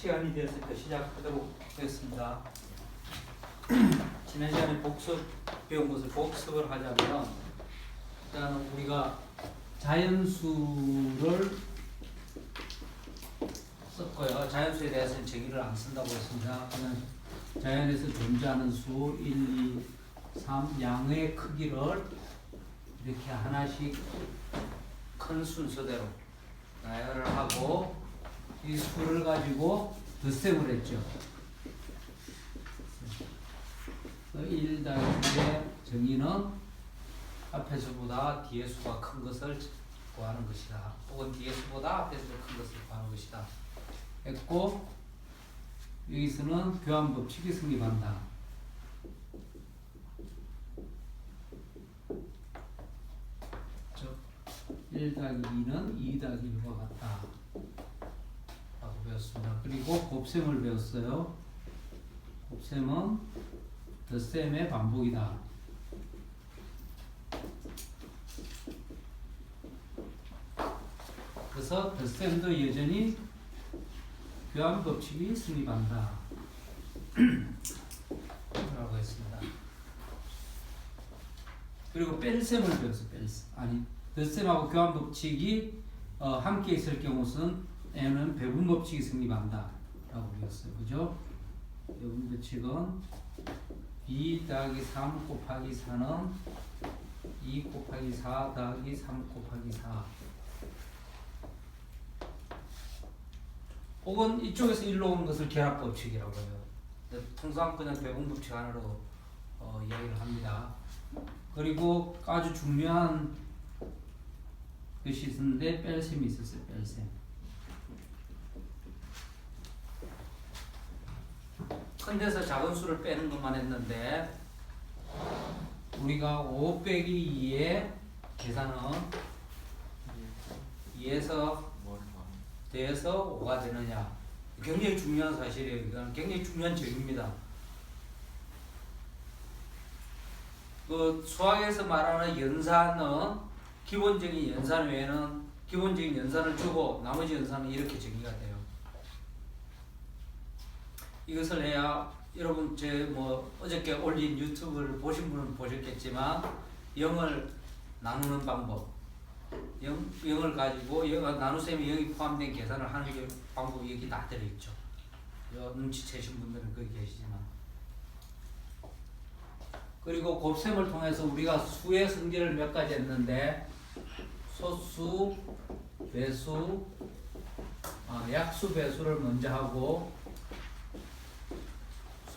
시간이 되었으니까 시작하도록 하겠습니다. 지난 시간에 배운 것을 복습을 하자면, 일단 우리가 자연수를 썼고요. 자연수에 대해서는 정의를 안 쓴다고 했습니다. 그냥 자연에서 존재하는 수 1, 2, 3 양의 크기를 이렇게 하나씩 큰 순서대로 나열을 하고, 이 수를 가지고 덧셈을 했죠. 1 더하기의 정의는 앞에 수보다 뒤에 수가 큰 것을 구하는 것이다. 혹은 뒤에 수보다 앞에 수가 큰 것을 구하는 것이다. 했고, 여기서는 교환 법칙이 성립한다. 즉, 1 더하기 2는 2 더하기 1과 같다. 라고 배웠습니다. 그리고 곱셈을 배웠어요. 곱셈은 덧셈의 반복이다. 그래서 덧셈도 여전히 교환 법칙이 성립한다. 라고 했습니다. 그리고 뺄셈을 배웠어요. 뺄셈. 덧셈하고 교환 법칙이 함께 있을 경우는 N은 배분 법칙이 성립한다. 라고 배웠어요. 그죠? 배분 법칙은 2 더하기 3 곱하기 4는 2 곱하기 4 더하기 3 곱하기 4. 혹은 이쪽에서 일로 온 것을 결합법칙이라고 해요. 통상 그냥 배분법칙 하나로 이야기를 합니다. 그리고 아주 중요한 것이 있었는데 뺄셈이 있었어요. 뺄셈. 큰 데서 작은 수를 빼는 것만 했는데, 우리가 5 빼기 2의 계산은 2에서 대에서 5가 되느냐, 굉장히 중요한 사실이에요. 이건 굉장히 중요한 점입니다. 그 수학에서 말하는 연산은 기본적인 연산 외에는 기본적인 연산을 주고 나머지 연산은 이렇게 정의가 돼요. 이것을 해야 여러분 어저께 올린 유튜브를 보신 분은 보셨겠지만 0을 나누는 방법, 0을 가지고 나눗셈이 0이 포함된 계산을 하는 게 방법이 여기 다 들어있죠. 눈치채신 분들은 거기 계시지만. 그리고 곱셈을 통해서 우리가 수의 성질을 몇 가지 했는데, 소수, 배수, 약수, 배수를 먼저 하고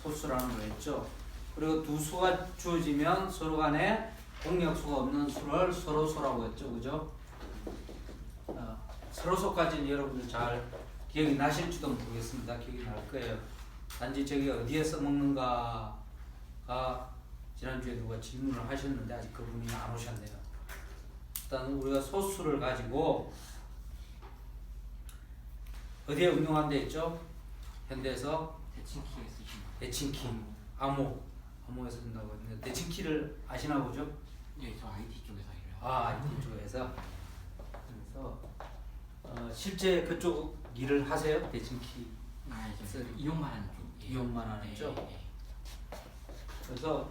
소수라는 걸 했죠. 그리고 두 수가 주어지면 서로 간에 공역수가 없는 수를 서로소라고 했죠. 그죠? 서로소까지는 여러분들 잘 기억이 나실지도 모르겠습니다. 기억이 날 거예요. 단지 저기 어디에 써먹는가가 지난주에 누가 질문을 하셨는데 아직 그분이 안 오셨네요. 일단 우리가 소수를 가지고 어디에 응용한 데 있죠? 현대에서 대칭키, 암호에서 쓴다고 했는데, 대칭키를 아시나 보죠? 네, 저 IT 쪽에서 일해요. IT 쪽에서. 그래서 실제 그쪽 일을 하세요? 대칭키. 저 이용만 하는 쪽. 이용만 하는 쪽. 그래서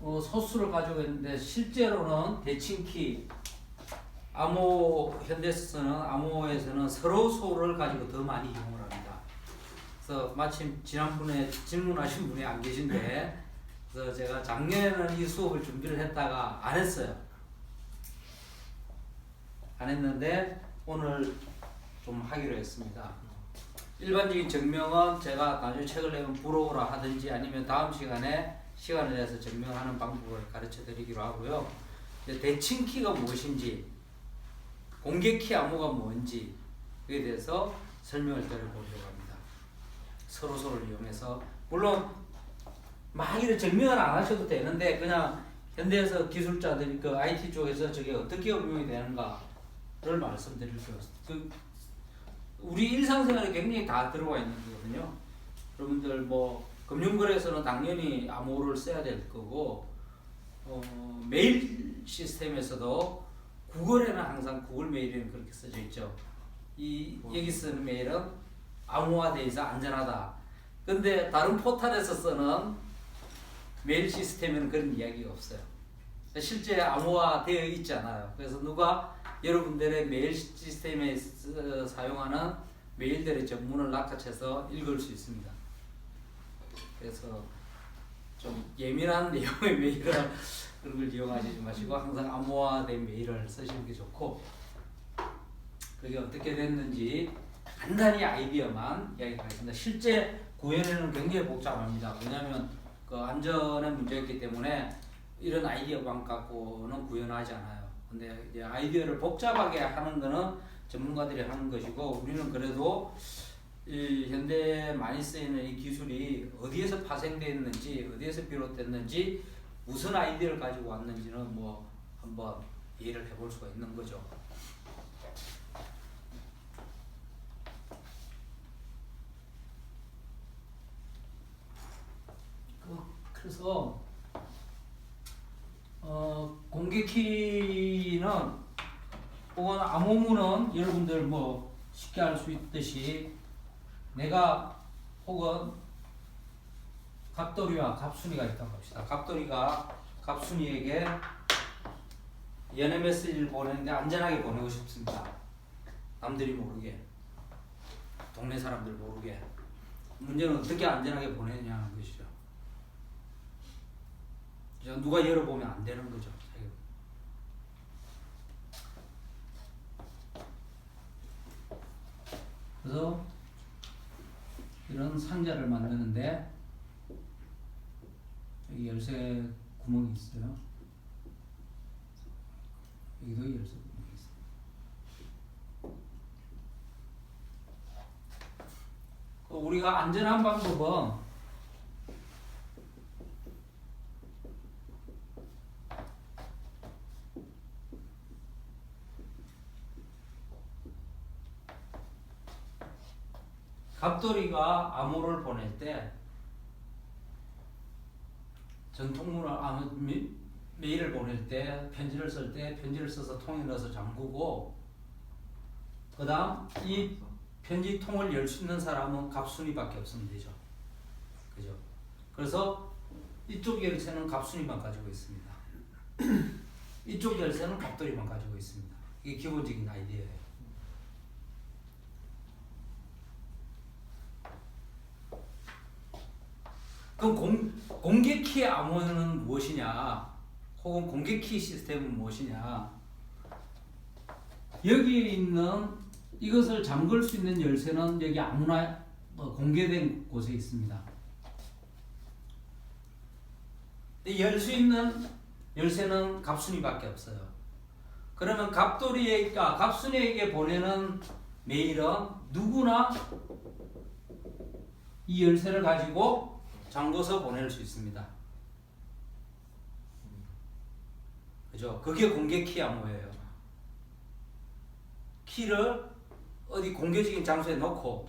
소수를 가지고 있는데, 실제로는 대칭키, 암호에서는 서로소를 가지고 더 많이 이용을 합니다. 그래서 마침 지난번에 질문하신 분이 안 계신데, 그래서 제가 작년에는 이 수업을 준비를 했다가 안 했어요. 안 했는데 오늘 좀 하기로 했습니다. 일반적인 증명은 제가 나중에 책을 내면 부러우라 하든지 아니면 다음 시간에 시간을 내서 증명하는 방법을 가르쳐 드리기로 하고요. 대칭키가 무엇인지, 공개키 암호가 뭔지, 그에 대해서 설명을 드려보려고 합니다. 서로소를 이용해서, 물론 막 이렇게 증명을 안 하셔도 되는데, 그냥 현대에서 기술자들이 그 IT 쪽에서 저게 어떻게 응용이 되는가를 말씀드릴 거예요. 우리 일상생활에 굉장히 다 들어와 있는 거거든요. 여러분들 금융거래에서는 당연히 암호를 써야 될 거고, 메일 시스템에서도 구글에는 항상 구글 메일에는 그렇게 써져 있죠. 여기 쓰는 메일은 암호화되어 있어 안전하다. 근데 다른 포털에서 쓰는 메일 시스템에는 그런 이야기가 없어요. 실제 암호화되어 있지 않아요. 그래서 누가 여러분들의 메일 시스템에 사용하는 메일들의 전문을 낚아채서 읽을 수 있습니다. 그래서 좀 예민한 내용의 메일은 그런 걸 이용하지 마시고 항상 암호화된 메일을 쓰시는 게 좋고, 그게 어떻게 됐는지 간단히 아이디어만 이야기하겠습니다. 실제 구현에는 굉장히 복잡합니다. 왜냐하면 그 안전의 문제였기 때문에 이런 아이디어만 갖고는 구현하지 않아요. 근데 이제 아이디어를 복잡하게 하는 거는 전문가들이 하는 것이고, 우리는 그래도 이 현대 많이 쓰이는 이 기술이 어디에서 파생됐는지, 어디에서 비롯됐는지, 무슨 아이디어를 가지고 왔는지는 뭐 한번 이해를 해볼 수가 있는 거죠. 그래서 공개 키는 혹은 암호문은 여러분들 뭐 쉽게 알 수 있듯이, 내가 혹은 갑돌이와 갑순이가 있다고 합시다. 갑돌이가 갑순이에게 연애 메시지를 보내는데 안전하게 보내고 싶습니다. 남들이 모르게, 동네 사람들 모르게. 문제는 어떻게 안전하게 보내냐는 것이죠. 누가 열어보면 안 되는 거죠. 그래서 이런 상자를 만드는데 여기 열쇠 구멍이 있어요. 여기도 열쇠 구멍이 있어요. 우리가 안전한 방법은 갑돌이가 암호를 보낼 때, 전통문을 메일을 보낼 때, 편지를 쓸 때 편지를 써서 통에 넣어서 잠그고, 그 다음 이 편지통을 열 수 있는 사람은 갑순이밖에 없으면 되죠. 그죠? 그래서 이쪽 열쇠는 갑순이만 가지고 있습니다. 이쪽 열쇠는 갑돌이만 가지고 있습니다. 이게 기본적인 아이디어예요. 그럼 공개키 암호는 무엇이냐, 혹은 공개키 시스템은 무엇이냐? 여기에 있는 이것을 잠글 수 있는 열쇠는 여기 아무나 공개된 곳에 있습니다. 열 수 있는 열쇠는 갑순이밖에 없어요. 그러면 갑순이에게 보내는 메일은 누구나 이 열쇠를 가지고 잠궈서 보낼 수 있습니다. 그죠? 그게 공개 키 암호예요. 키를 어디 공개적인 장소에 넣고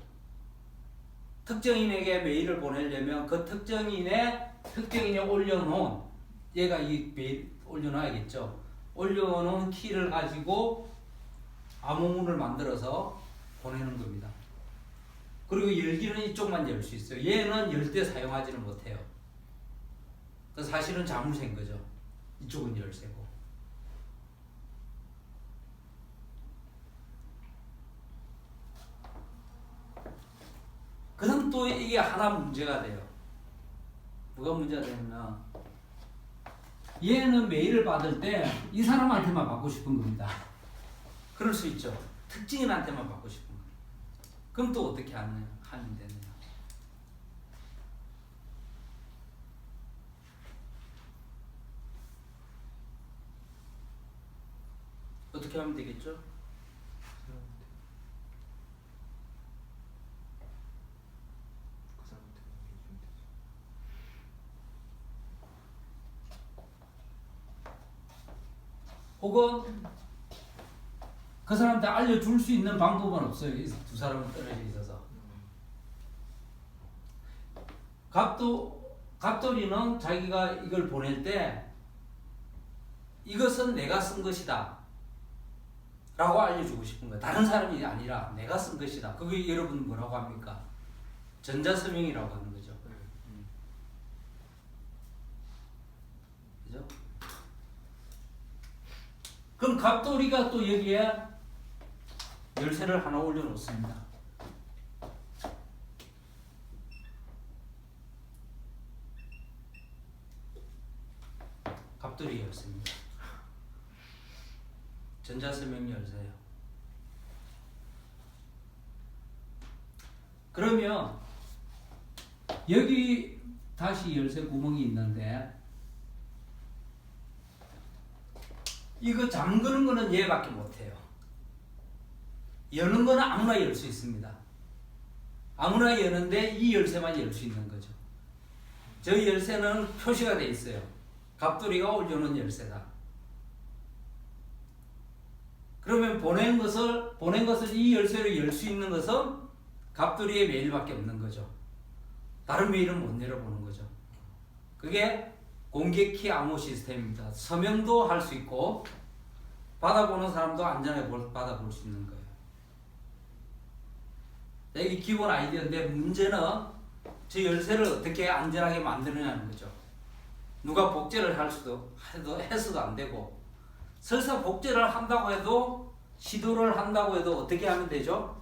특정인에게 메일을 보내려면 그 특정인이 올려놓은, 얘가 이 메일 올려놔야겠죠. 올려놓은 키를 가지고 암호문을 만들어서 보내는 겁니다. 그리고 열기는 이쪽만 열 수 있어요. 얘는 열 때 사용하지는 못해요. 그 사실은 자물쇠인 거죠. 이쪽은 열쇠고. 그럼 또 이게 하나 문제가 돼요. 뭐가 문제가 되냐면, 얘는 메일을 받을 때 이 사람한테만 받고 싶은 겁니다. 그럴 수 있죠. 특징인한테만 받고 싶은 겁니다. 그럼 또 어떻게 하면 되느냐? 어떻게 하면 되겠죠? 혹은 그 사람한테 알려줄 수 있는 방법은 없어요. 이 두 사람은 떨어져 있어서. 갑돌이는 자기가 이걸 보낼 때 이것은 내가 쓴 것이다. 라고 알려주고 싶은 거예요. 다른 사람이 아니라 내가 쓴 것이다. 그게 여러분 뭐라고 합니까? 전자서명이라고 하는 거죠. 그죠? 그럼 갑돌이가 또 여기에 열쇠를 하나 올려놓습니다. 갑돌이 열쇠입니다. 전자서명 열쇠예요. 그러면 여기 다시 열쇠 구멍이 있는데 이거 잠그는 거는 얘밖에 못해요. 여는 거는 아무나 열 수 있습니다. 아무나 여는데 이 열쇠만 열 수 있는 거죠. 저 열쇠는 표시가 돼 있어요. 갑돌이가 올려놓은 열쇠다. 그러면 보낸 것을 이 열쇠로 열 수 있는 것은 갑돌이의 메일밖에 없는 거죠. 다른 메일은 못 열어보는 거죠. 그게 공개키 암호 시스템입니다. 서명도 할 수 있고 받아보는 사람도 안전하게 받아볼 수 있는 거예요. 이게 기본 아이디어인데 문제는 저 열쇠를 어떻게 안전하게 만드느냐는 거죠. 누가 복제를 해서도 안 되고 설사 복제를 한다고 해도 시도를 한다고 해도 어떻게 하면 되죠?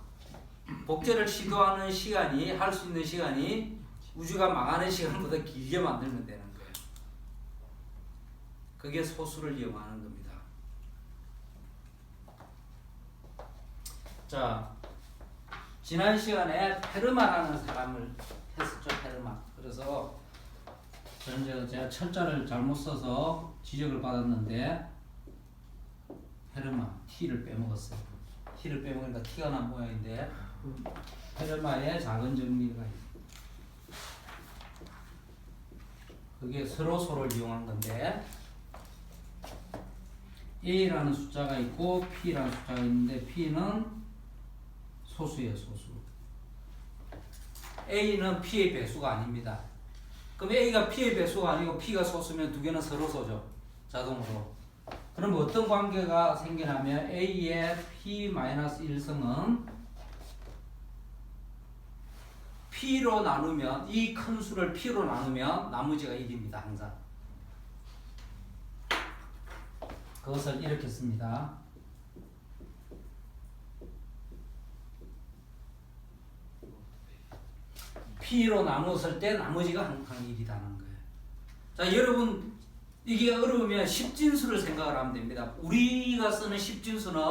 복제를 시도하는 시간이 할 수 있는 시간이 우주가 망하는 시간보다 길게 만들면 되는 거예요. 그게 소수를 이용하는 겁니다. 자, 지난 시간에 페르마라는 사람을 했었죠. 페르마. 그래서 저는 제가 철자를 잘못 써서 지적을 받았는데 페르마 T를 빼먹었어요. T를 빼먹으니까 T가 난 모양인데 페르마의 작은 정리가 있어요. 그게 서로를 이용한 건데 A라는 숫자가 있고 P라는 숫자가 있는데 P는 소수예요. 소수. A는 P의 배수가 아닙니다. 그럼 A가 P의 배수가 아니고 P가 소수면 두 개는 서로 소죠. 자동으로. 그럼 어떤 관계가 생기냐면 A의 P-1승은 P로 나누면 이 큰 수를 P로 나누면 나머지가 1입니다. 항상. 그것을 이렇게 씁니다. P로 나눴을 때 나머지가 항상 1이라는 거예요. 자, 여러분 이게 어려우면 십진수를 생각을 하면 됩니다. 우리가 쓰는 십진수는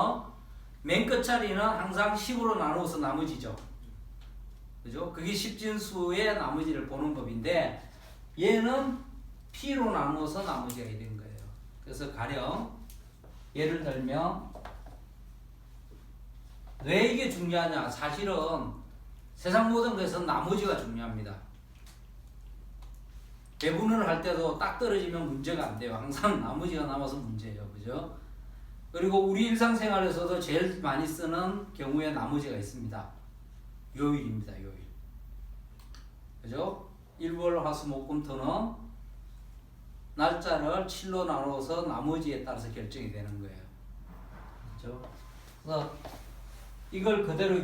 맨 끝자리는 항상 10으로 나누어서 나머지죠. 그죠? 그게 십진수의 나머지를 보는 법인데 얘는 P로 나누어서 나머지가 이런 거예요. 그래서 가령 예를 들면 왜 이게 중요하냐? 사실은 세상 모든 것에서 나머지가 중요합니다. 배분을 할 때도 딱 떨어지면 문제가 안 돼요. 항상 나머지가 남아서 문제예요. 그죠? 그리고 우리 일상생활에서도 제일 많이 쓰는 경우에 나머지가 있습니다. 요일입니다. 요일. 그죠? 일월, 화수, 목, 금, 토는 날짜를 7로 나누어서 나머지에 따라서 결정이 되는 거예요. 그죠? 그래서 이걸 그대로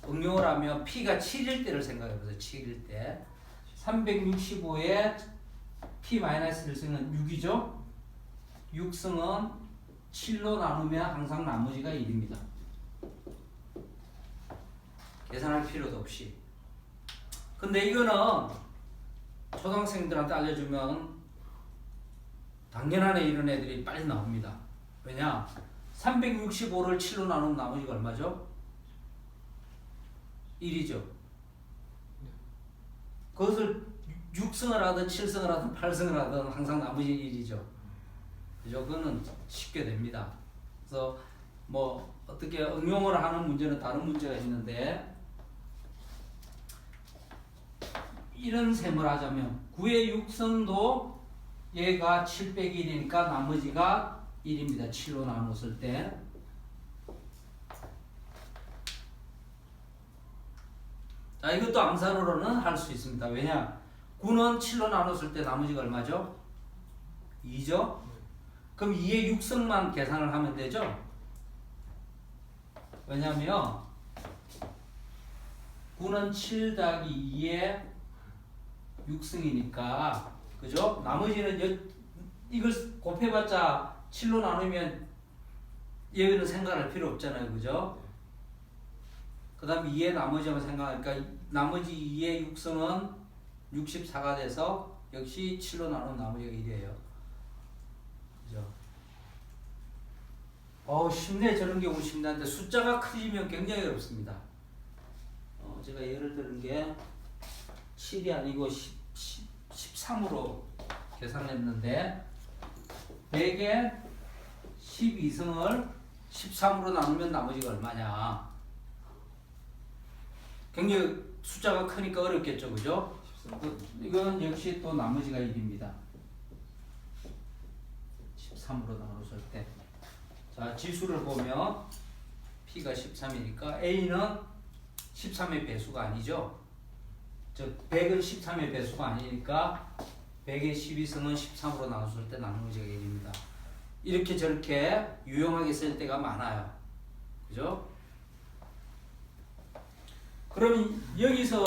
응용을 하면 P가 7일 때를 생각해 보세요. 7일 때. 365에 P-1승은 6이죠? 6승은 7로 나누면 항상 나머지가 1입니다. 계산할 필요도 없이. 근데 이거는 초등학생들한테 알려주면 당연하네 이런 애들이 빨리 나옵니다. 왜냐? 365를 7로 나누면 나머지가 얼마죠? 1이죠. 그것을 6승을 하든 7승을 하든 8승을 하든 항상 나머지 1이죠. 그죠? 그거는 쉽게 됩니다. 그래서 뭐 어떻게 응용을 하는 문제는 다른 문제가 있는데 이런 셈을 하자면 9의 6승도 얘가 7 빼기 1이니까 나머지가 1입니다. 7로 나눴을 때. 자, 이것도 암산으로는 할 수 있습니다. 왜냐? 9는 7로 나눴을 때 나머지가 얼마죠? 2죠? 그럼 2의 6승만 계산을 하면 되죠? 왜냐면 9는 7 더하기 2의 6승이니까 그죠? 나머지는 이걸 곱해봤자 7로 나누면 여기는 생각할 필요 없잖아요. 그죠? 그 다음 2의 나머지만 생각하니까 나머지 2의 6승은 64가 돼서 역시 7로 나누면 나머지가 1이에요. 그죠? 쉽네. 저런 경우 쉽는데 숫자가 커지면 굉장히 어렵습니다. 제가 예를 드는 게 7이 아니고 13으로 계산했는데 100에 12승을 13으로 나누면 나머지가 얼마냐. 굉장히 숫자가 크니까 어렵겠죠. 그죠? 이건 역시 또 나머지가 1입니다. 13으로 나눴을 때. 자, 지수를 보면 P가 13이니까 A는 13의 배수가 아니죠. 즉 100은 13의 배수가 아니니까 100의 12승은 13으로 나눴을 때 나머지가 1입니다. 이렇게 저렇게 유용하게 쓸 때가 많아요. 그죠? 그럼 여기서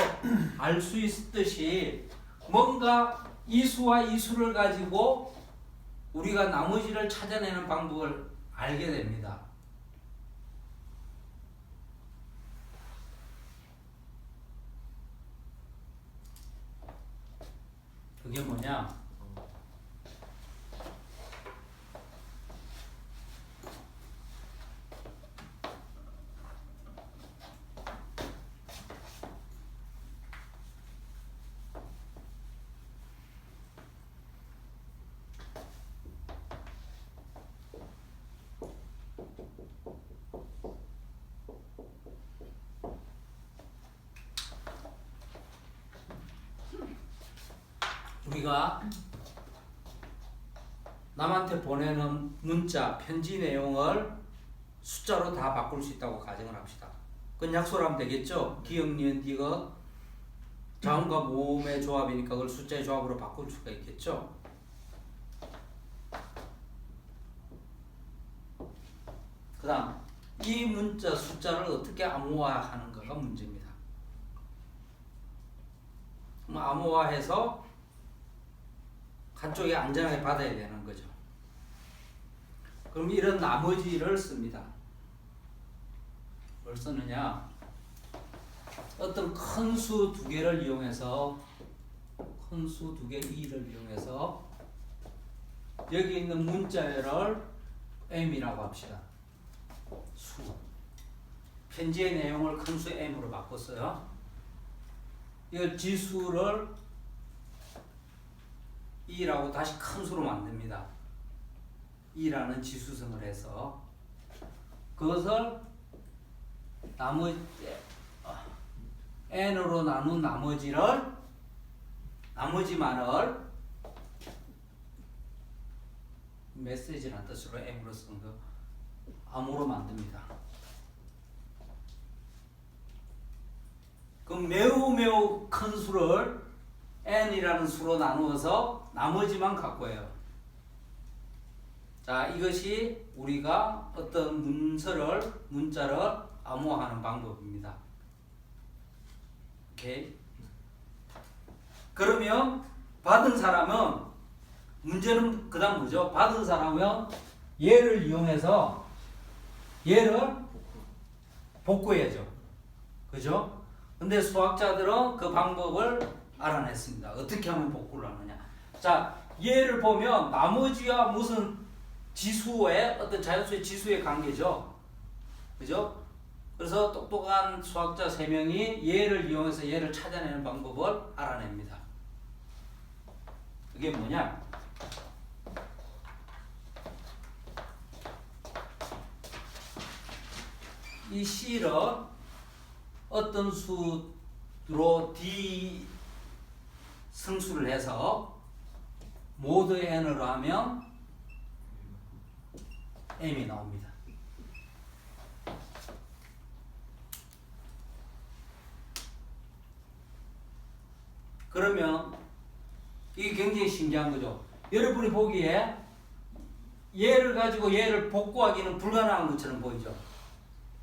알 수 있듯이 뭔가 이 수와 이 수를 가지고 우리가 나머지를 찾아내는 방법을 알게 됩니다. 그게 뭐냐? 우리가 남한테 보내는 문자, 편지 내용을 숫자로 다 바꿀 수 있다고 가정을 합시다. 그건 약속을 하면 되겠죠? 기억, 니은, 디귿, 자음과 모음의 조합이니까 그걸 숫자의 조합으로 바꿀 수가 있겠죠? 그 다음 이 문자, 숫자를 어떻게 암호화하는가가 문제입니다. 그럼 암호화해서 한쪽에 안전하게 받아야 되는 거죠. 그럼 이런 나머지를 씁니다. 뭘 쓰느냐? 어떤 큰 수 두 개를 이용해서 큰 수 두 개 2를 이용해서 여기 있는 문자열을 m이라고 합시다. 수. 편지의 내용을 큰 수 m으로 바꿨어요. 이 지수를 2라고 다시 큰 수로 만듭니다. 2라는 지수성을 해서 그것을 n으로 나눈 나머지만을 메시지라는 뜻으로 m으로 쓴 거 암호로 만듭니다. 그럼 매우 큰 수를 n이라는 수로 나누어서 나머지만 갖고 해요. 자, 이것이 우리가 어떤 문자를 암호화하는 방법입니다. 오케이? 그러면 받은 사람은 문제는 그 다음 뭐죠? 받은 사람은 얘를 이용해서 얘를 복구해야죠. 그죠? 근데 수학자들은 그 방법을 알아냈습니다. 어떻게 하면 복구를 하느냐. 자, 얘를 보면 나머지와 무슨 지수의 어떤 자연수의 지수의 관계죠. 그죠? 그래서 똑똑한 수학자 3명이 얘를 이용해서 얘를 찾아내는 방법을 알아냅니다. 그게 뭐냐? 이 C를 어떤 수로 D 승수를 해서 모두 n으로 하면 m이 나옵니다. 그러면 이게 굉장히 신기한 거죠. 여러분이 보기에 얘를 가지고 얘를 복구하기는 불가능한 것처럼 보이죠.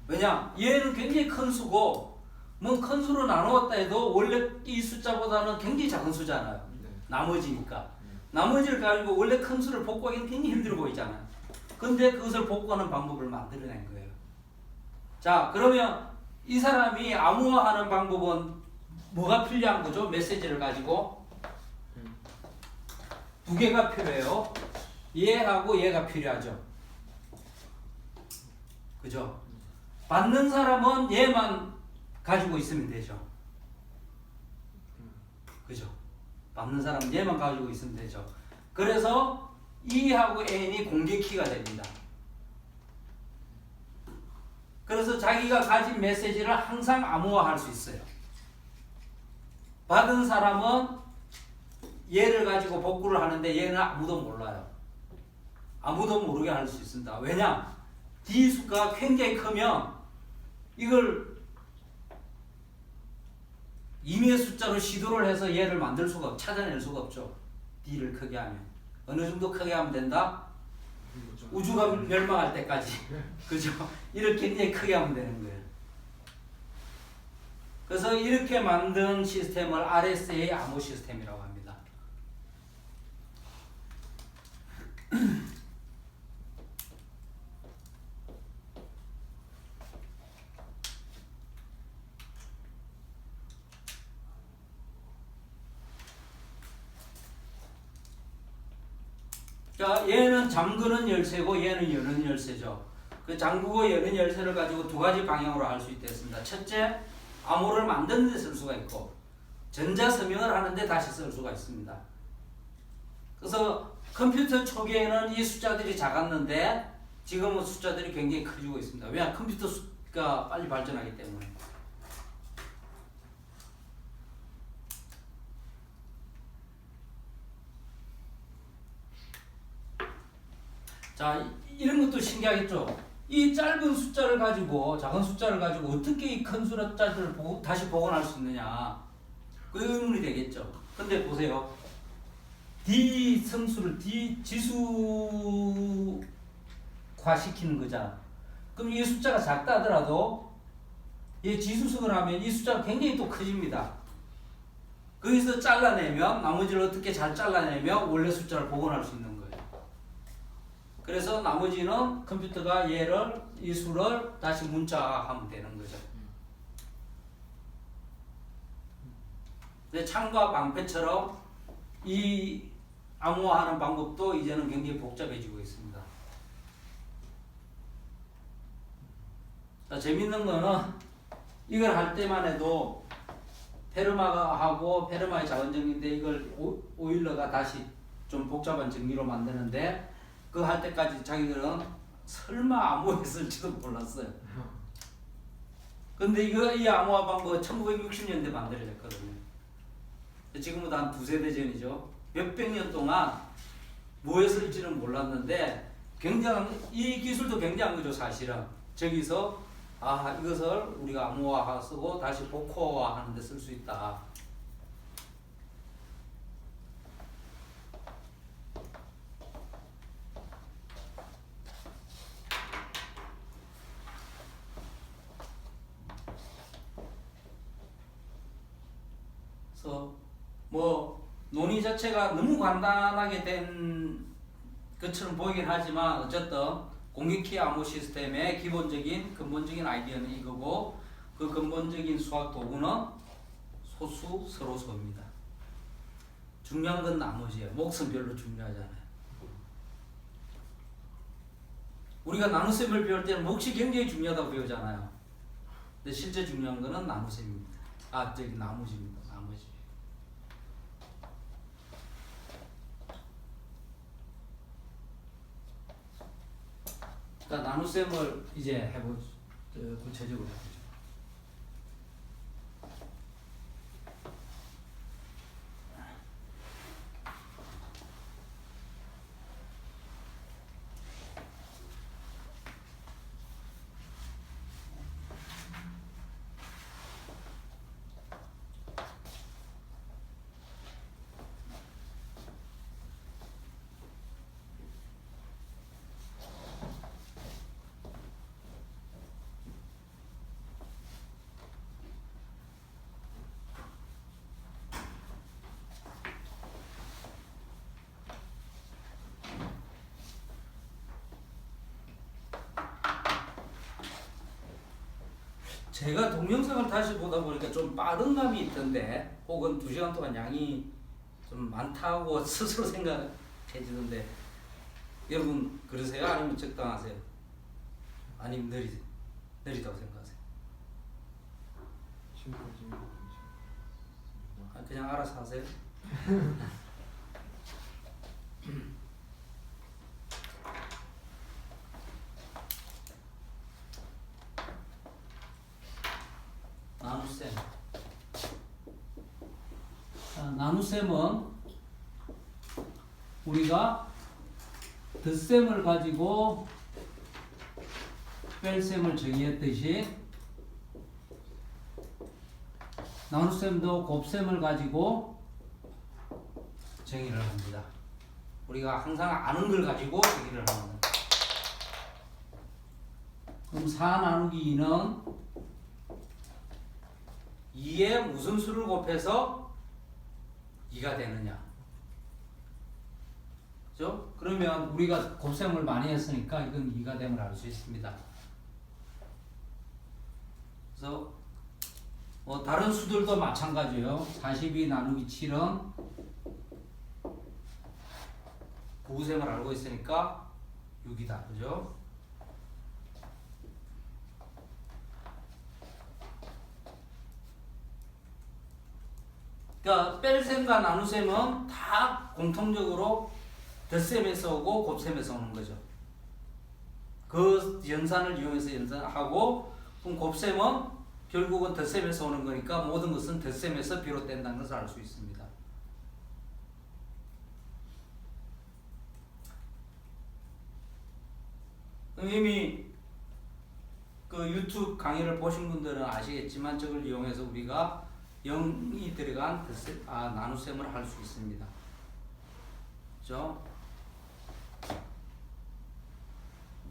왜냐? 얘는 굉장히 큰 수고 뭐 큰 수로 나누었다 해도 원래 이 숫자보다는 굉장히 작은 수잖아요. 네. 나머지니까. 나머지를 가지고 원래 큰 수를 복구하기는 굉장히 힘들어 보이잖아요. 근데 그것을 복구하는 방법을 만들어낸 거예요. 자, 그러면 이 사람이 암호화하는 방법은 뭐가 필요한 거죠? 메시지를 가지고 두 개가 필요해요. 얘하고 얘가 필요하죠. 그죠? 받는 사람은 얘만 가지고 있으면 되죠. 그죠? 받는 사람은 얘만 가지고 있으면 되죠. 그래서 E하고 N이 공개키가 됩니다. 그래서 자기가 가진 메시지를 항상 암호화할 수 있어요. 받은 사람은 얘를 가지고 복구를 하는데 얘는 아무도 몰라요. 아무도 모르게 할 수 있습니다. 왜냐? D수가 굉장히 크면 이걸 임의 숫자로 시도를 해서 얘를 만들 수가 찾아낼 수가 없죠. D를 크게 하면. 어느 정도 크게 하면 된다? 우주가 멸망할 때까지. 그죠? 이렇게 굉장히 크게 하면 되는 거예요. 그래서 이렇게 만든 시스템을 RSA 암호 시스템이라고 합니다. 자, 얘는 잠그는 열쇠고 얘는 여는 열쇠죠. 그 잠그고 여는 열쇠를 가지고 두 가지 방향으로 할 수 있겠습니다. 첫째, 암호를 만드는 데 쓸 수가 있고 전자 서명을 하는데 다시 쓸 수가 있습니다. 그래서 컴퓨터 초기에는 이 숫자들이 작았는데 지금은 숫자들이 굉장히 커지고 있습니다. 왜냐? 컴퓨터가 빨리 발전하기 때문에. 자, 이런 것도 신기하겠죠? 이 짧은 숫자를 가지고, 작은 숫자를 가지고 어떻게 이 큰 숫자들을 다시 복원할 수 있느냐. 그 의문이 되겠죠. 근데 보세요. D 성수를 D 지수화시키는 거잖아. 그럼 이 숫자가 작다 하더라도 이 지수성을 하면 이 숫자가 굉장히 또 커집니다. 거기서 잘라내면, 나머지를 어떻게 잘 잘라내면 원래 숫자를 복원할 수 있는 거예요. 그래서 나머지는 컴퓨터가 이 수를 다시 문자화하면 되는 거죠. 근데 창과 방패처럼 이 암호화하는 방법도 이제는 굉장히 복잡해지고 있습니다. 자, 재밌는 거는 이걸 할 때만 해도 페르마가 하고 페르마의 자원 정리인데 이걸 오일러가 다시 좀 복잡한 정리로 만드는데 그거 할 때까지 자기들은 설마 암호했을지도 몰랐어요. 근데 이 암호화 방법은 1960년대 만들어졌거든요. 지금보다 한 두세 대 전이죠. 몇백 년 동안 뭐 했을지는 몰랐는데 이 기술도 굉장한 거죠, 사실은. 저기서 이것을 우리가 암호화 쓰고 다시 복호화 하는 데 쓸 수 있다. 그래서 뭐 논의 자체가 너무 간단하게 된 것처럼 보이긴 하지만 어쨌든 공개키 암호 시스템의 근본적인 아이디어는 이거고 그 근본적인 수학 도구는 소수, 서로수입니다. 중요한 건 나머지예요. 몫은 별로 중요하잖아요. 우리가 나눗셈을 배울 때는 몫이 굉장히 중요하다고 배우잖아요. 근데 실제 중요한 거는 나눗셈입니다. 나머지입니다. 나머지. 그러니까 나눗셈을 이제 구체적으로 해보죠. 제가 동영상을 다시 보다 보니까 좀 빠른 감이 있던데, 혹은 2시간 동안 양이 좀 많다고 스스로 생각해지던데, 여러분 그러세요? 아니면 적당하세요? 아니면 느리다고 생각하세요? 지금까지 아, 그냥 알아서 하세요? 나눗셈. 나눗셈은 우리가 덧셈을 가지고 뺄셈을 정의했듯이 나눗셈도 곱셈을 가지고 정의를 합니다. 우리가 항상 아는 걸 가지고 얘기를 합니다. 그럼 4 나누기 2는 2에 무슨 수를 곱해서 2가 되느냐. 그죠? 그러면 우리가 곱셈을 많이 했으니까 이건 2가 됨을 알 수 있습니다. 그래서 다른 수들도 마찬가지예요. 42 나누기 7은 부호셈을 알고 있으니까 6이다. 그죠? 그러니까 뺄셈과 나눗셈은 다 공통적으로 덧셈에서 오고 곱셈에서 오는 거죠. 그 연산을 이용해서 연산하고, 그럼 곱셈은 결국은 덧셈에서 오는 거니까 모든 것은 덧셈에서 비롯된다는 것을 알 수 있습니다. 이미 그 유튜브 강의를 보신 분들은 아시겠지만 저걸 이용해서 우리가 0이 들어간 나눗셈을 할 수 있습니다. 그죠?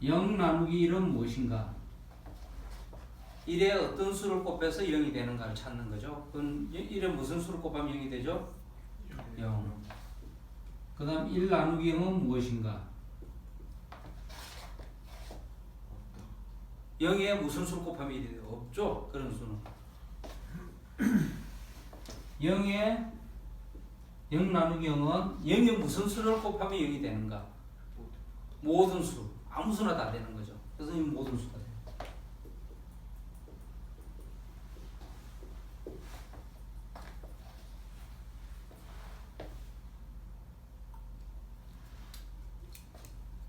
0 나누기 1은 무엇인가? 1에 어떤 수를 곱해서 0이 되는가를 찾는 거죠. 그럼 1에 무슨 수를 곱하면 0이 되죠? 0. 그 다음 1 나누기 0은 무엇인가? 0에 무슨 수를 곱하면 1이 돼요? 없죠? 그런 수는. 0에 0 나누기 0은 0에 무슨 수를 곱하면 0이 되는가? 모든 수. 아무 수나 다 되는 거죠. 그래서 이 모든 수가 돼요.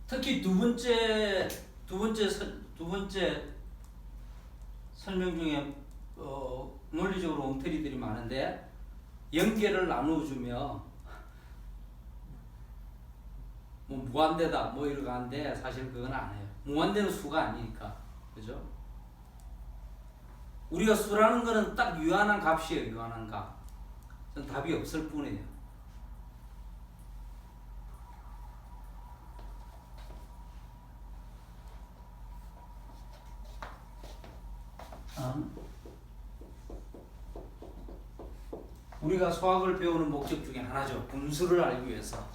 특히 두 번째 설명 중에 논리적으로 엉터리들이 많은데, 0개를 나누어주면 뭐 무한대다 뭐 이러고 하는데 사실 그건 아니에요. 무한대는 수가 아니니까. 그죠? 우리가 수라는 거는 딱 유한한 값이에요. 유한한 값. 전 답이 없을 뿐이에요. 우리가 수학을 배우는 목적 중에 하나죠. 분수를 알기 위해서.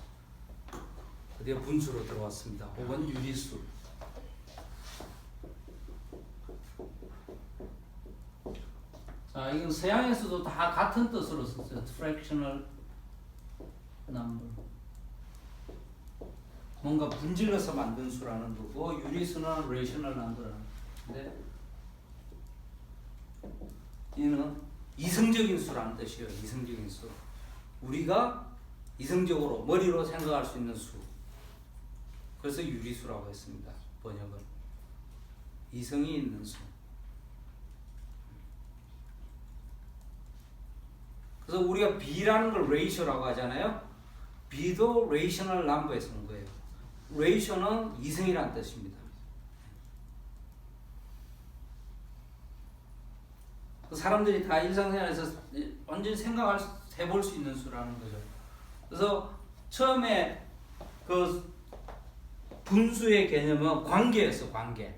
드디어 분수로 들어왔습니다. 혹은 유리수. 자, 이건 서양에서도 다 같은 뜻으로 썼어요. fractional number. 뭔가 분질러서 만든 수라는 거고, 유리수는 rational number라는 건데, 이는 이성적인 수라는 뜻이에요. 이성적인 수. 우리가 이성적으로 머리로 생각할 수 있는 수. 그래서 유리수라고 했습니다. 번역은. 이성이 있는 수. 그래서 우리가 B라는 걸 ratio라고 하잖아요. B도 rational number에서 온 거예요. ratio는 이성이라는 뜻입니다. 사람들이 다 일상생활에서 완전히 해볼 수 있는 수라는 거죠. 그래서 처음에 그 분수의 개념은 관계였어, 관계.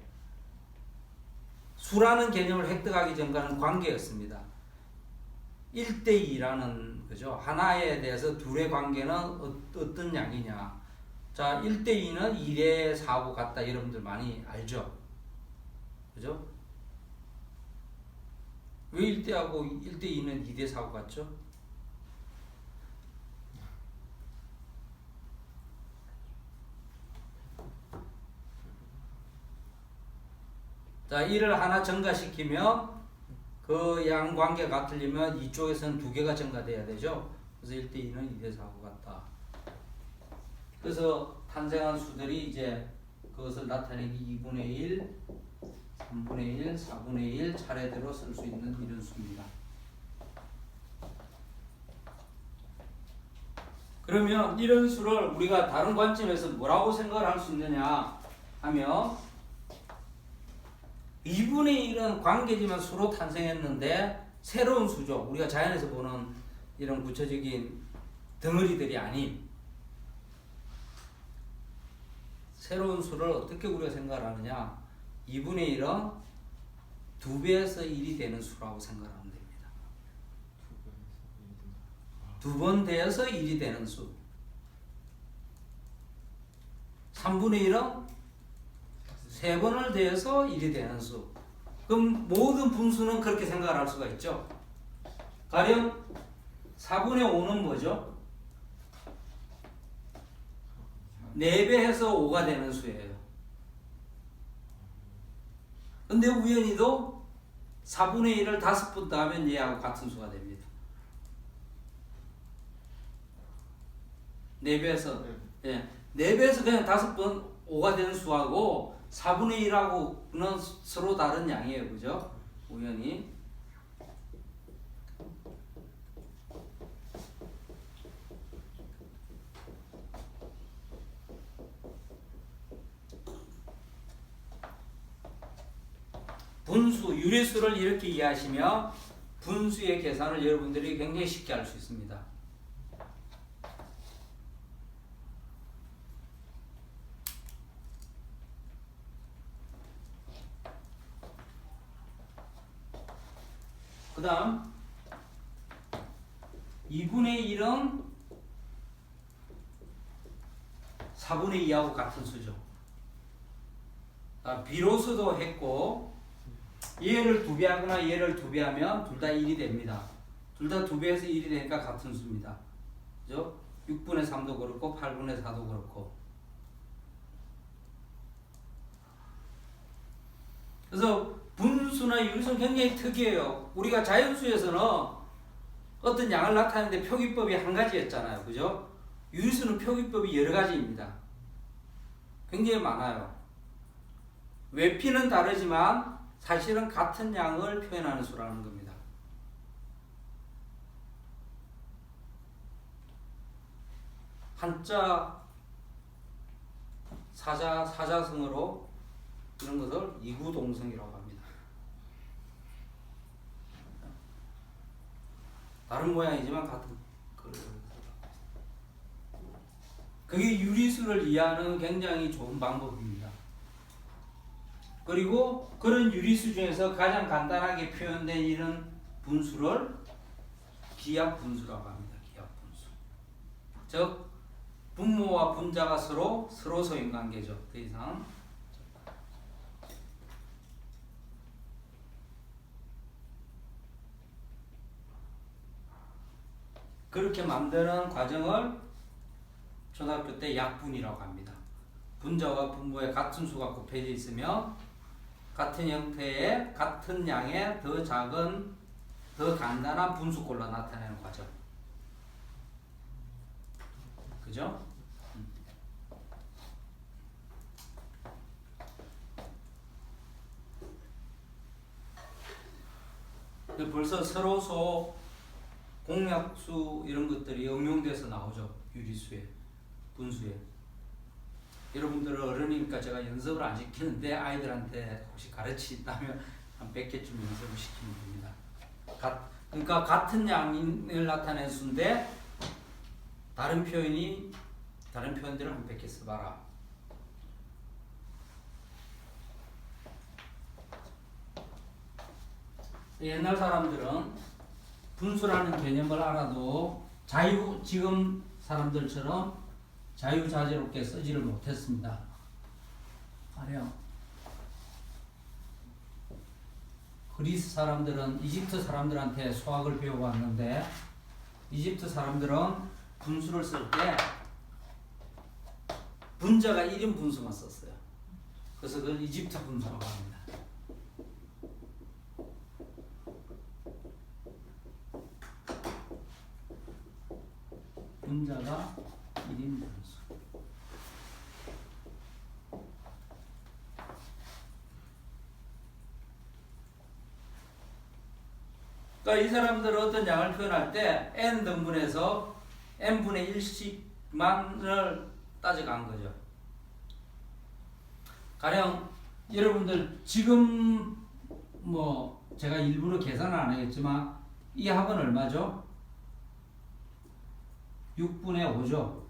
수라는 개념을 획득하기 전까지는 관계였습니다. 1대2라는 거죠. 하나에 대해서 둘의 관계는 어떤 양이냐. 자, 1대2는 1의 4하고 같다. 여러분들 많이 알죠? 그죠? 왜 1대하고 1대2는 2대4고 같죠? 자, 1을 하나 증가시키면 그 양 관계가 같으려면 이쪽에서는 2개가 증가돼야 되죠. 그래서 1대2는 2대4고 같다. 그래서 탄생한 수들이 이제 그것을 나타내기 2분의 1, 3분의 1, 4분의 1 차례대로 쓸 수 있는 이런 수입니다. 그러면 이런 수를 우리가 다른 관점에서 뭐라고 생각을 할 수 있느냐 하면 2분의 1은 관계지만 수로 탄생했는데 새로운 수죠. 우리가 자연에서 보는 이런 구체적인 덩어리들이 아닌 새로운 수를 어떻게 우리가 생각을 하느냐, 2분의 1은 2배에서 1이 되는 수라고 생각하면 됩니다. 2번 되어서 1이 되는 수. 3분의 1은 3번을 더해서 1이 되는 수. 그럼 모든 분수는 그렇게 생각을 할 수가 있죠. 가령 4분의 5는 뭐죠? 4배 해서 5가 되는 수예요. 근데 우연히도 4분의 1을 5번 더하면 얘하고 같은 수가 됩니다. 4배에서 예, 4배에서 그냥 5번 5가 되는 수하고 4분의 1하고는 서로 다른 양이에요. 그죠? 우연히. 분수, 유리수를 이렇게 이해하시면 분수의 계산을 여러분들이 굉장히 쉽게 할 수 있습니다. 그 다음 2분의 1은 4분의 2하고 같은 수죠. 비로소도 했고 얘를 2배 하거나 얘를 2배 하면 둘 다 1이 됩니다. 둘 다 2배에서 1이 되니까 같은 수입니다. 그죠? 6분의 3도 그렇고 8분의 4도 그렇고. 그래서 분수나 유리수는 굉장히 특이해요. 우리가 자연수에서는 어떤 양을 나타내는데 표기법이 한 가지였잖아요. 그죠? 유리수는 표기법이 여러 가지입니다. 굉장히 많아요. 외피는 다르지만 사실은 같은 양을 표현하는 수라는 겁니다. 한자, 사자, 사자성어로 이런 것을 이구동성이라고 합니다. 다른 모양이지만 같은 그게 유리수를 이해하는 굉장히 좋은 방법입니다. 그리고 그런 유리수 중에서 가장 간단하게 표현된 이런 분수를 기하분수라고 합니다. 기하분수. 즉 분모와 분자가 서로 소인관계죠. 더 이상 그렇게 만드는 과정을 초등학교 때 약분이라고 합니다. 분자와 분모에 같은 수가 곱해져 있으면 같은 형태의 같은 양의 더 작은 더 간단한 분수꼴로 나타내는 과정. 그죠? 벌써 서로소, 공약수 이런 것들이 응용돼서 나오죠. 유리수에, 분수에. 여러분들은 어른이니까 제가 연습을 안 시키는데 아이들한테 혹시 가르치다면 한 100개쯤 연습을 시키면 됩니다. 그러니까 같은 양을 나타낸 수인데 다른 표현들을 한 100개 써봐라. 옛날 사람들은 분수라는 개념을 알아도 지금 사람들처럼 자유자재롭게 쓰지를 못했습니다. 가령 그리스 사람들은 이집트 사람들한테 수학을 배우고 왔는데 이집트 사람들은 분수를 쓸 때 분자가 1인 분수만 썼어요. 그래서 그걸 이집트 분수라고 합니다. 분자가 1인 분수. 그러니까 이 사람들은 어떤 양을 표현할 때 n 등분해서 n분의 1씩만을 따져간 거죠. 가령 여러분들 지금 뭐 제가 일부러 계산을 안 하겠지만 이 합은 얼마죠? 6분의 5죠.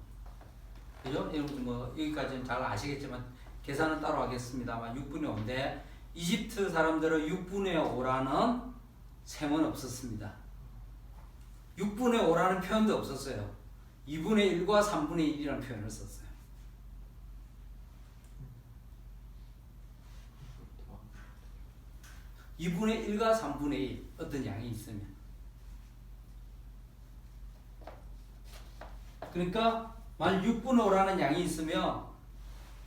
그죠? 여러분들 뭐 여기까지는 잘 아시겠지만 계산은 따로 하겠습니다만 6분의 5인데 이집트 사람들은 6분의 5라는 셈은 없었습니다. 6분의 5라는 표현도 없었어요. 2분의 1과 3분의 1이라는 표현을 썼어요. (2분의 1과 3분의 1) 어떤 양이 있으면, 그러니까 만약 6분의 5라는 양이 있으면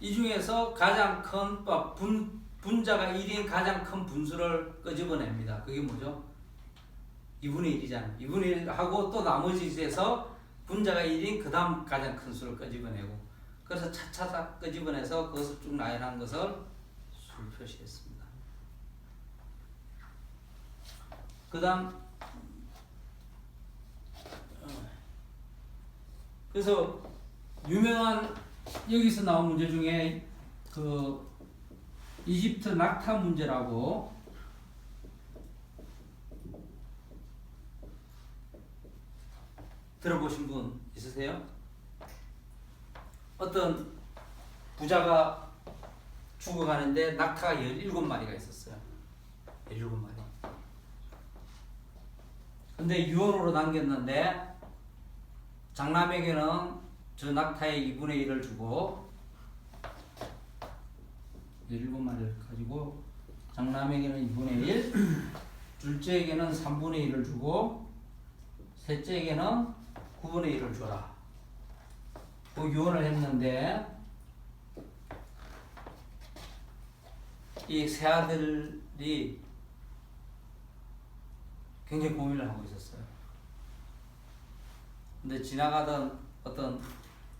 이 중에서 가장 큰 분자가 1인 가장 큰 분수를 끄집어냅니다. 그게 뭐죠? 2분의 1이잖아요. 2분의 1하고 또 나머지에서 분자가 1인 그 다음 가장 큰 수를 끄집어내고, 그래서 차차차 끄집어내서 그것을 쭉 나열한 것을 수를 표시했습니다. 그 다음 그래서 유명한 여기서 나온 문제 중에 그 이집트 낙타 문제라고 들어보신 분 있으세요? 어떤 부자가 죽어가는데 낙타가 17마리가 있었어요. 17마리. 근데 유언으로 남겼는데 장남에게는 저 낙타의 2분의 1을 주고 17마리를 가지고 장남에게는 2분의 1, 둘째에게는 3분의 1을 주고 셋째에게는 9분의 1을 줘라. 그 유언을 했는데 이 세 아들이 굉장히 고민을 하고 있었어요. 근데 지나가던 어떤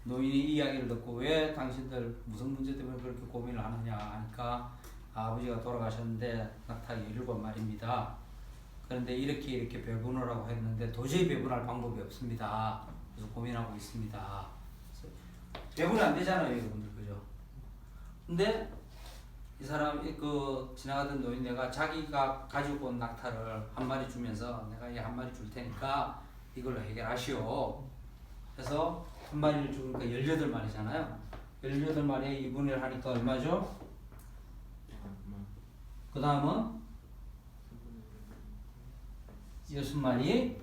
노인이 이야기를 듣고 왜 당신들 무슨 문제 때문에 그렇게 고민을 하느냐 하니까 아버지가 돌아가셨는데 낙타가 17마리입니다. 그런데 이렇게 배분하라고 했는데 도저히 배분할 방법이 없습니다. 그래서 고민하고 있습니다. 배분이 안 되잖아요, 여러분들. 그죠? 근데 이 사람이 그 지나가던 노인네가 자기가 가지고 온 낙타를 한 마리 주면서 내가 이 한 마리 줄 테니까 이걸로 해결하시오. 그래서 한 마리를 주니까 18마리잖아요. 18마리에 2분의 1 하니까 얼마죠? 그 다음은 6마리,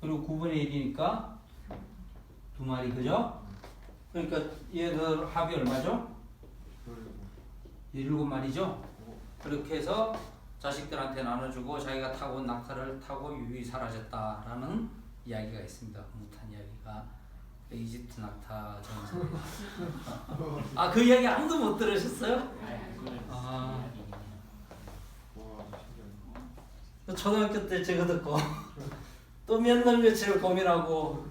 그리고 9분의 1이니까 2마리, 그죠? 그러니까 얘들 합이 얼마죠? 17마리죠? 그렇게 해서 자식들한테 나눠주고 자기가 타고 온 낙타를 타고 유유히 사라졌다라는 이야기가 있습니다. 무탄 이야기가. 이집트 낙타 전설. 아, 그 이야기 아무도 못 들으셨어요? 아, 초등학교 때 제가 듣고 또 몇 날 며칠 고민하고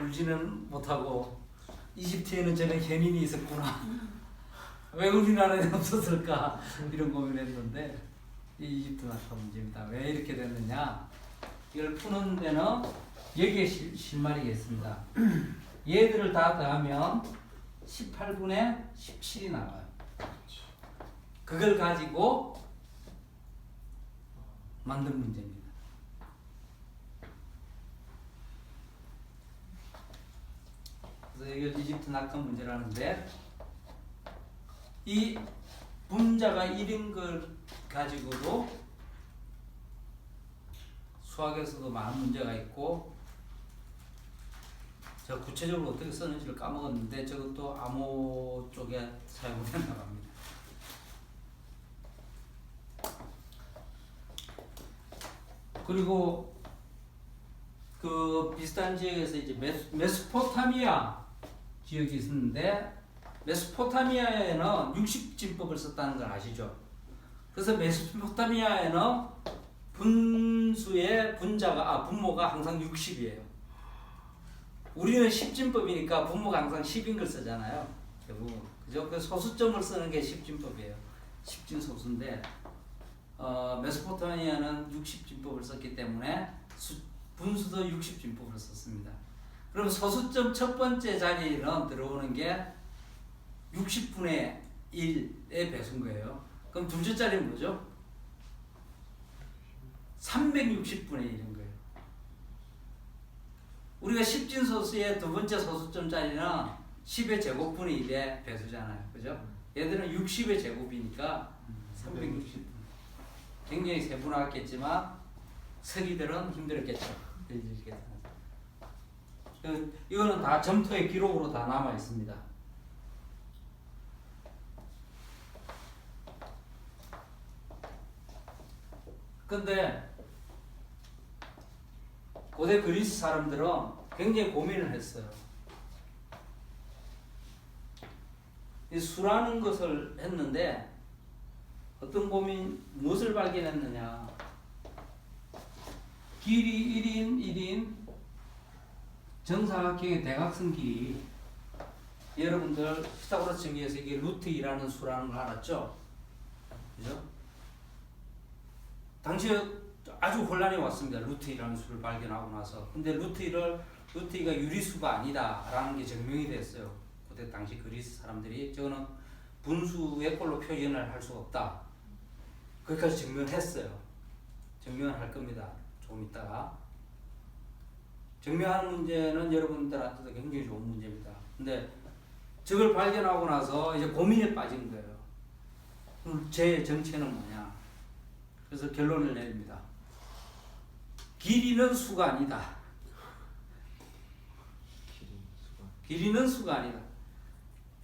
울지는 못하고 이집트에는 저런 현인이 있었구나. 왜 우리나라에 없었을까? 이런 고민했는데 이 이집트 낙타 문제입니다. 왜 이렇게 됐느냐? 이걸 푸는 데는 여기에 실말이겠습니다. 얘들을 다 더하면 18분의 17이 나와요. 그걸 가지고 만든 문제입니다. 그래서 이걸 이집트 낙타 문제라는데 이 분자가 1인 걸 가지고도 수학에서도 많은 문제가 있고, 제가 구체적으로 어떻게 쓰는지를 까먹었는데 저것도 암호 쪽에 사용된다고 합니다. 그리고 그 비슷한 지역에서 이제 메소포타미아 지역이 있었는데 메소포타미아에는 60진법을 썼다는 걸 아시죠? 그래서 메소포타미아에는 분수의 분모가 항상 60이에요. 우리는 10진법이니까 분모가 항상 10인 걸 쓰잖아요. 대부분. 그죠? 그 소수점을 쓰는 게 10진법이에요. 10진 소수인데 메소포타미아는 60진법을 썼기 때문에 분수도 60진법을 썼습니다. 그럼 소수점 첫 번째 자리는 들어오는 게 60분의 1의 배수인 거예요. 그럼 둘째 자리는 뭐죠? 360분의 1인 거예요. 우리가 10진 소수의 두 번째 소수점 자리는 10의 제곱분의 1의 배수잖아요. 그죠? 얘들은 60의 제곱이니까 360분. 굉장히 세분화했겠지만 서기들은 힘들었겠죠. 이거는 다 점토의 기록으로 다 남아 있습니다. 근데 고대 그리스 사람들은 굉장히 고민을 했어요. 이 수라는 것을 했는데 어떤 무엇을 발견했느냐? 길이 1인 정사각형의 대각선 길이, 여러분들 피타고라스 정리에서 이게 루트 2라는 수라는 걸 알았죠? 그죠? 당시에 아주 혼란이 왔습니다. 루트 2라는 수를 발견하고 나서. 근데 루트 2가 유리수가 아니다라는 게 증명이 됐어요. 그때 당시 그리스 사람들이 저거는 분수의 꼴로 표현을 할 수 없다. 거기까지 증명했어요. 증명을 할 겁니다. 조금 있다가. 증명하는 문제는 여러분들한테도 굉장히 좋은 문제입니다. 근데 저걸 발견하고 나서 이제 고민에 빠진 거예요. 그럼 제 정체는 뭐냐? 그래서 결론을 내립니다. 길이는 수가 아니다. 길이는 수가 아니다.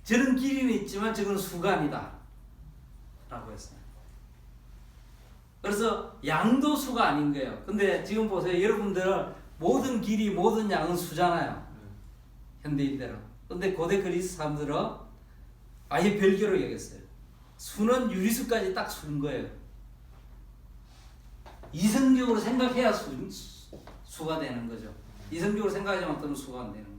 저는 길이는 있지만 저건 수가 아니다. 라고 했어요. 그래서 양도 수가 아닌 거예요. 근데 지금 보세요. 여러분들 모든 길이 모든 양은 수잖아요. 현대인들은. 근데 고대 그리스 사람들은 아예 별개로 여겼어요. 수는 유리수까지 딱 수인 거예요. 이성적으로 생각해야 수가 되는 거죠. 이성적으로 생각하지 않으면 수가 안 되는 거죠.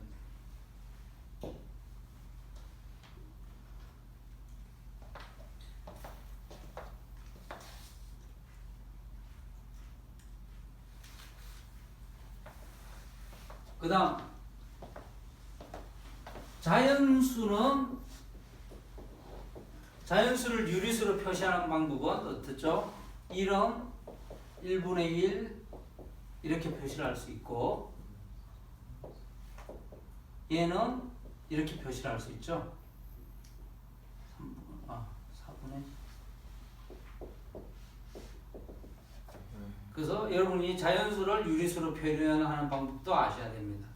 그 다음 자연수를 유리수로 표시하는 방법은 어떻죠? 1은 1분의 1 이렇게 표시를 할 수 있고, 얘는 이렇게 표시를 할 수 있죠. 4분의. 그래서 여러분이 자연수를 유리수로 표현하는 방법도 아셔야 됩니다.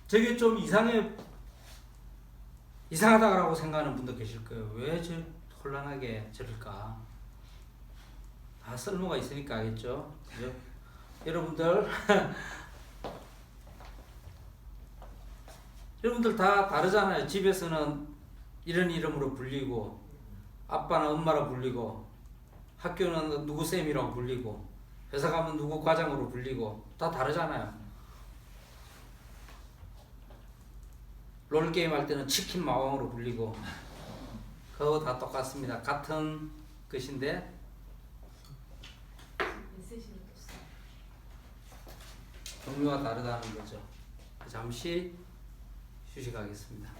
저게 좀 이상하다고 생각하는 분도 계실 거예요. 왜 저 혼란하게 저럴까? 다 쓸모가 있으니까 알겠죠? 그죠? 여러분들 다 다르잖아요. 집에서는 이런 이름으로 불리고, 아빠나 엄마라 불리고, 학교는 누구 쌤이라고 불리고, 회사 가면 누구 과장으로 불리고, 다 다르잖아요. 롤게임 할 때는 치킨 마왕으로 불리고, 그거 다 똑같습니다. 같은 것인데 종류가 다르다는 거죠. 잠시 휴식하겠습니다.